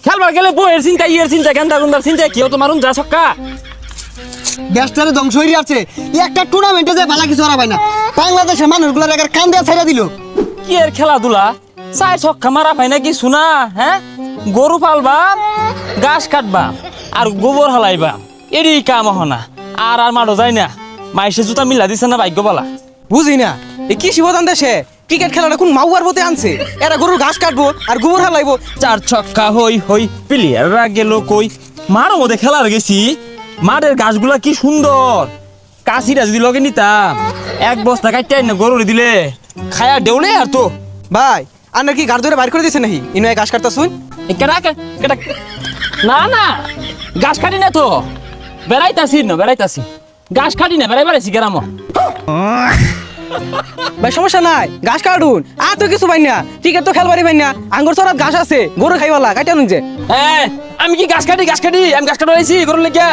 খেলবার গেলে বইয়ের চিন্তা ইয়ের চিন্তা গেন্দা গুন্দার চিন্তা কেউ তো মারুন যা ছক্কা দেশটারে ধ্বংস হয়ে আছে একটা টুর্নামেন্টে যে ভালো কিছু হারাবাই না বাংলাদেশের মানুষগুলোর একার কান দিয়ে ছেড়ে দিল কি এর খেলাধুলা চাই ছক্কা মারা পাই না কি শুনা হ্যাঁ গরু পালবা ঘাস কাটবা আর গোবর হালাইবা এরই কাম হনা আর আর মাঠও যায় না মাইসে জুতা মিলা দিছে না ভাগ্য বলা বুঝি না এই কৃষি প্রধান দেশে ক্রিকেট খেলাটা কোন মাউয়ার মতে আনছে এরা গরুর ঘাস কাটবো আর গোবর হালাইবো। চার ছক্কা হই হই প্লেয়াররা গেল কই মারও মধ্যে খেলার গেছি মাঠের গাছগুলা কি সুন্দর কাশিটা যদি লগে নিতাম এক বস্তা কাটতে না গরুর দিলে খায়া দেউলে আর তো ভাই আপনার কি গাড় ধরে বাইর করে দিয়েছে নাকি ইনো ঘাস কাটতা শুন না না গাছ কাটি না তো বেড়াইতাছি গাছ কাটি না বেড়াই বেড়াইছি গ্রাম ভাই সমস্যা নাই ঘাস কাটুন আর তো কিছু পাই না ক্রিকেট তো খেলবারই পাই না আঙ্গুর চড়াত ঘাস আছে গরু খাইবালা কাটানুন যে আমি কি গাছ কাটি আমি গাছ কাটাইছি গরুর লেগে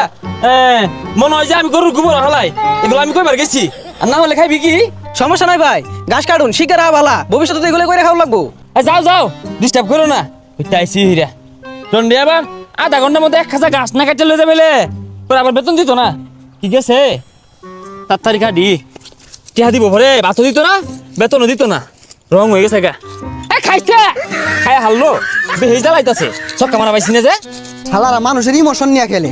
মনে হয় যে আমি গরুর গোবর হালাই এগুলো আমি কইবার গেছি আর না হলে খাইবি কি সমস্যা নাই ভাই ঘাস কাটুন শিকারা বালা ভবিষ্যতে তো এগুলো করে খাওয়া লাগবো। যাও ডিস্টার্ব করো না আইসি হিরা টন্ডে আবার আধা ঘন্টার মধ্যে এক খাঁচা গাছ না কাটতে লয়ে যাবে তোর আবার বেতন দিত না ঠিক আছে তাড়াতাড়ি কাটি টিহা দিব ভরে ভাতও দিত না বেতনও দিত না রং হয়ে গেছে গা খাইছে খাই হারলো বেশ জ্বালাইতেছে ছক্কা মারা পাইছি না যে শালারা মানুষের ইমোশন নিয়ে খেলে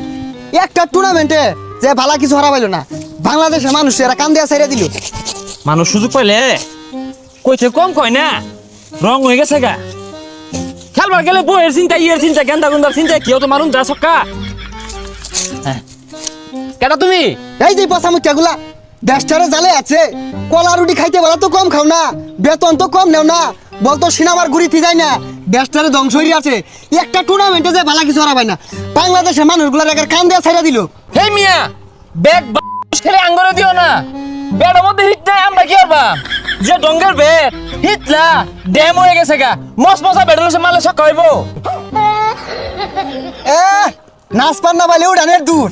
একটা টুর্নামেন্টে যে ভালো কিছু হারাবাইল না বাংলাদেশের মানুষ এরা কান দিয়ে ছেড়ে দিল মানুষ সুযোগ পাইলে কইতে কম কয় না রং হয়ে গেছে গা খেলবার গেলে বইয়ের চিন্তা ইয়ের চিন্তা গেন্দা গুন্দার চিন্তা কেউ তো মারুন যা ছক্কা কেটা তুমি এই যে পচামুচাগুলা দেশটারে জালে আছে কলা রুটি খাইতে বলা তো কম খাও না বেতন তো কম নেও না বলতো সিনেমার ঘুরিতে যায় না দেশটারে ধ্বংস হয়ে আছে একটা টুর্নামেন্টে যে ভালো কিছু হারাবাই না বাংলাদেশের মানুষগুলোর একার কান দিয়ে ছেড়ে দিল হে মিয়া ব্যাগ খেলে আঙ্গরে দিও না ব্যাটের মধ্যে হিট নাই আমরা কি করবা যে ডঙ্গের ব্যাট হিটলা ড্যাম হয়ে গেছে গা মশা ব্যাটের লসে মারলে ছক্কা হইব নাচ পান্না বাইলে উড়ানের দূর